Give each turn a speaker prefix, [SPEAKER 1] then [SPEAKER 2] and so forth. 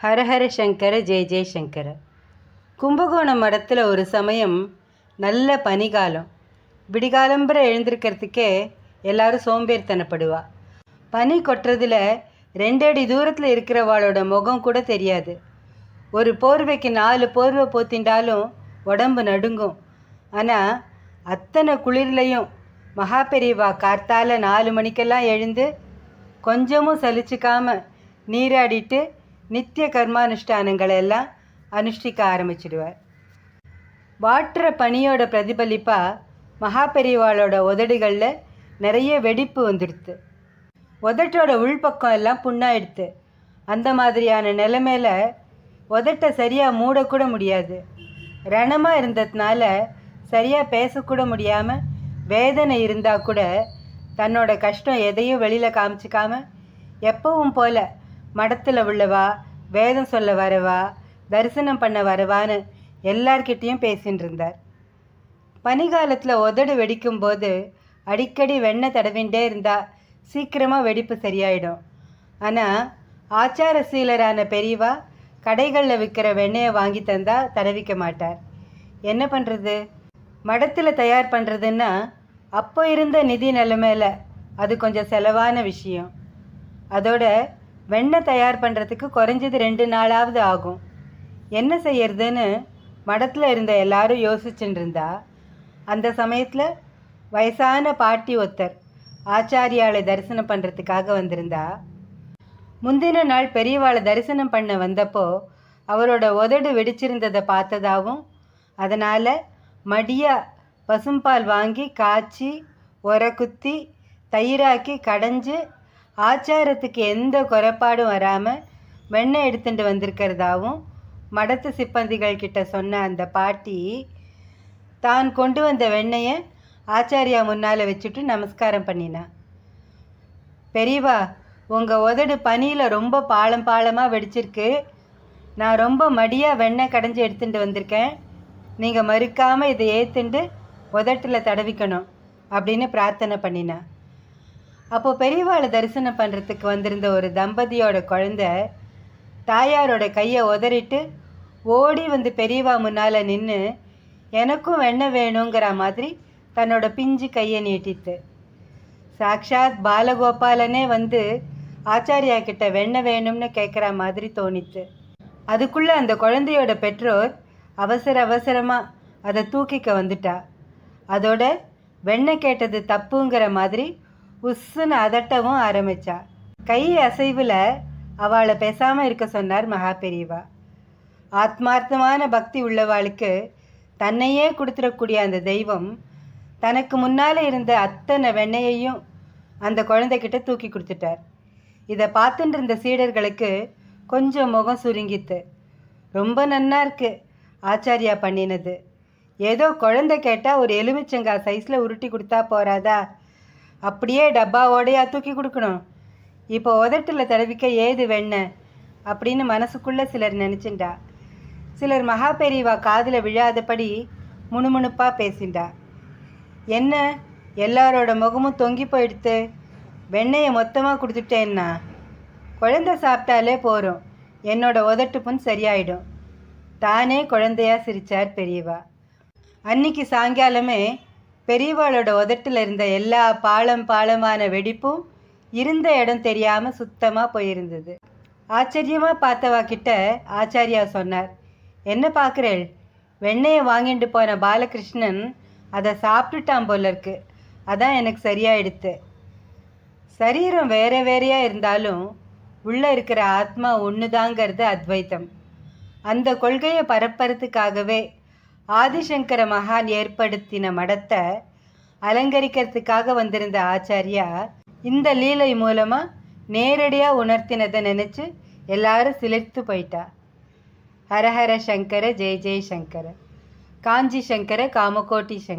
[SPEAKER 1] ஹரஹர சங்கர ஜெய ஜெயசங்கர. கும்பகோணம் மடத்தில் ஒரு சமயம் நல்ல பனிகாலம். விடிகாலம்பரை எழுந்திருக்கிறதுக்கே எல்லாரும் சோம்பேறித்தனப்படுவா. பனி கொட்டுறதுல 2 அடி தூரத்தில் இருக்கிறவாளோட முகம் கூட தெரியாது. ஒரு போர்வைக்கு 4 போர்வை போத்திண்டாலும் உடம்பு நடுங்கும். ஆனால் அத்தனை குளிர்லையும் மகா பெரியவா கார்த்தால 4 மணிக்கெல்லாம் எழுந்து கொஞ்சமும் சலிச்சிக்காமல் நீராடிட்டு நித்திய கர்மானுஷ்டானங்களை எல்லாம் அனுஷ்டிக்க ஆரம்பிச்சிடுவார். வாட்டுற பனியோட பிரதிபலிப்பாக மகா பெரியவாளோட உதடுகளில் நிறைய வெடிப்பு வந்துடுது. உதட்டோட உள்பக்கம் எல்லாம் புண்ணாயிடுது. அந்த மாதிரியான நிலைமையில் உதட்டை சரியாக மூடக்கூட முடியாது. ரணமாக இருந்ததுனால சரியாக பேசக்கூட முடியாமல் வேதனை இருந்தால் கூட தன்னோட கஷ்டம் எதையும் வெளியில் காமிச்சிக்காமல் எப்பவும் போல் மடத்தில் உள்ளவா, வேதம் சொல்ல வரவா, தரிசனம் பண்ண வரவான்னு எல்லார்கிட்டேயும் பேசின்னு இருந்தார். பனிகாலத்தில் உதடு வெடிக்கும்போது அடிக்கடி வெண்ணெய் தடவிண்டே இருந்தால் சீக்கிரமாக வெடிப்பு சரியாயிடும். ஆனால் ஆச்சார சீலரான பெரியவா கடைகளில் விற்கிற வெண்ணெயை வாங்கி தந்தால் தடவிக்க மாட்டார். என்ன பண்ணுறது? மடத்தில் தயார் பண்ணுறதுன்னா அப்போ இருந்த நிதி நிலைமையில் அது கொஞ்சம் செலவான விஷயம். அதோட வெண்ணெய் தயார் பண்ணுறதுக்கு குறைஞ்சது 2 நாளாவது ஆகும். என்ன செய்யறதுன்னு மடத்தில் இருந்த எல்லாரும் யோசிச்சுட்டு இருந்தா, அந்த சமயத்தில் வயசான பாட்டி ஒருத்தர் ஆச்சாரியாளை தரிசனம் பண்ணுறதுக்காக வந்திருந்தா. முந்தின நாள் பெரியவாளை தரிசனம் பண்ண வந்தப்போ அவரோட உதடு வெடிச்சிருந்ததை பார்த்ததாகவும், அதனால் மடியாக பசும்பால் வாங்கி காய்ச்சி உரை குத்தி தயிராக்கி கடைஞ்சு ஆச்சாரத்துக்கு எந்த குறைபாடும் வராமல் வெண்ணெய் எடுத்துட்டு வந்திருக்கிறதாவும் மடத்து சிப்பந்திகள் கிட்ட சொன்ன அந்த பாட்டி தான் கொண்டு வந்த வெண்ணெயை ஆச்சாரியா முன்னால் வச்சுட்டு நமஸ்காரம் பண்ணினா. பெரியவா, உங்கள் உதடு பனியில் ரொம்ப பாளமாக வெடிச்சிருக்கு. நான் ரொம்ப மடியாக வெண்ணெய் கடைஞ்சி எடுத்துகிட்டு வந்திருக்கேன். நீங்கள் மறுக்காமல் இதை ஏற்றுண்டு உதட்டில் தடவிக்கணும் அப்படின்னு பிரார்த்தனை பண்ணினா. அப்போது பெரியவாளை தரிசனம் பண்ணுறதுக்கு வந்திருந்த ஒரு தம்பதியோட குழந்தை தாயாரோட கையை உதறிட்டு ஓடி வந்து பெரியவா முன்னால் நின்று எனக்கும் வெண்ணெய் வேணுங்கிற மாதிரி தன்னோட பிஞ்சு கையை நீட்டித்து. சாக்ஷாத் பாலகோபாலனே வந்து ஆச்சாரியா கிட்ட வெண்ணெய் வேணும்னு கேட்குற மாதிரி தோணித்து. அதுக்குள்ளே அந்த குழந்தையோட பெற்றோர் அவசரமாக அதை தூக்கிக்க வந்துட்டா. அதோட வெண்ணெய் கேட்டது தப்புங்கிற மாதிரி உஸ்ஸுன்னு அதட்டவும் ஆரம்பித்தா. கை அசைவில் அவளை பேசாமல் இருக்க சொன்னார் மகா பெரியவா. ஆத்மார்த்தமான பக்தி உள்ளவாளுக்கு தன்னையே கொடுத்துடக்கூடிய அந்த தெய்வம் தனக்கு முன்னால் இருந்த அத்தனை வெண்ணையையும் அந்த குழந்தைகிட்ட தூக்கி கொடுத்துட்டார். இதை பார்த்துட்டு இருந்த சீடர்களுக்கு கொஞ்சம் முகம் சுருங்கித்து. ரொம்ப நன்னா இருக்கு ஆச்சாரியா பண்ணினது. ஏதோ குழந்தை கேட்டால் ஒரு எலுமிச்சங்காய் சைஸில் உருட்டி கொடுத்தா போறாதா? அப்படியே டப்பாவோடையா தூக்கி கொடுக்கணும்? இப்போ உதட்டில் தடவிக்க ஏது வெண்ணெய் அப்படின்னு மனசுக்குள்ளே சிலர் நினச்சிண்டா. சிலர் மகா பெரியவா காதில் விழாதபடி முணுமுணுப்பாக பேசிண்டா. என்ன எல்லாரோட முகமும் தொங்கி போயிடுத்து? வெண்ணெயை மொத்தமாக கொடுத்துட்டேன்னா குழந்தை சாப்பிட்டாலே போகிறோம், என்னோட உதட்டு புண் சரியாயிடும். தானே குழந்தையாக சிரித்தார் பெரியவா. அன்னைக்கு சாயங்காலமே பெரியவாளோட உதட்டில் இருந்த எல்லா பாளமான வெடிப்பும் இருந்த இடம் தெரியாமல் சுத்தமாக போயிருந்தது. ஆச்சரியமாக பார்த்தவா கிட்ட ஆச்சாரியா சொன்னார், என்ன பார்க்குறேள்? வெண்ணெயை வாங்கிட்டு போன பாலகிருஷ்ணன் அதை சாப்பிட்டுட்டான் போல இருக்கு. அதான் எனக்கு சரியாயிடுத்து. சரீரம் வேறையாக இருந்தாலும் உள்ளே இருக்கிற ஆத்மா ஒன்று தாங்கிறது அத்வைத்தம். அந்த கொள்கையை பரப்புறதுக்காகவே ஆதிசங்கர மகான் ஏற்படுத்தின மடத்தை அலங்கரிக்கிறதுக்காக வந்திருந்த ஆச்சாரியா இந்த லீலை மூலமாக நேரடியாக உணர்த்தினதை நினச்சி எல்லாரும் சிலிர்த்து போயிட்டா. ஹரஹர சங்கர ஜெய ஜெய சங்கர. காஞ்சி சங்கர காமகோட்டி சங்கர.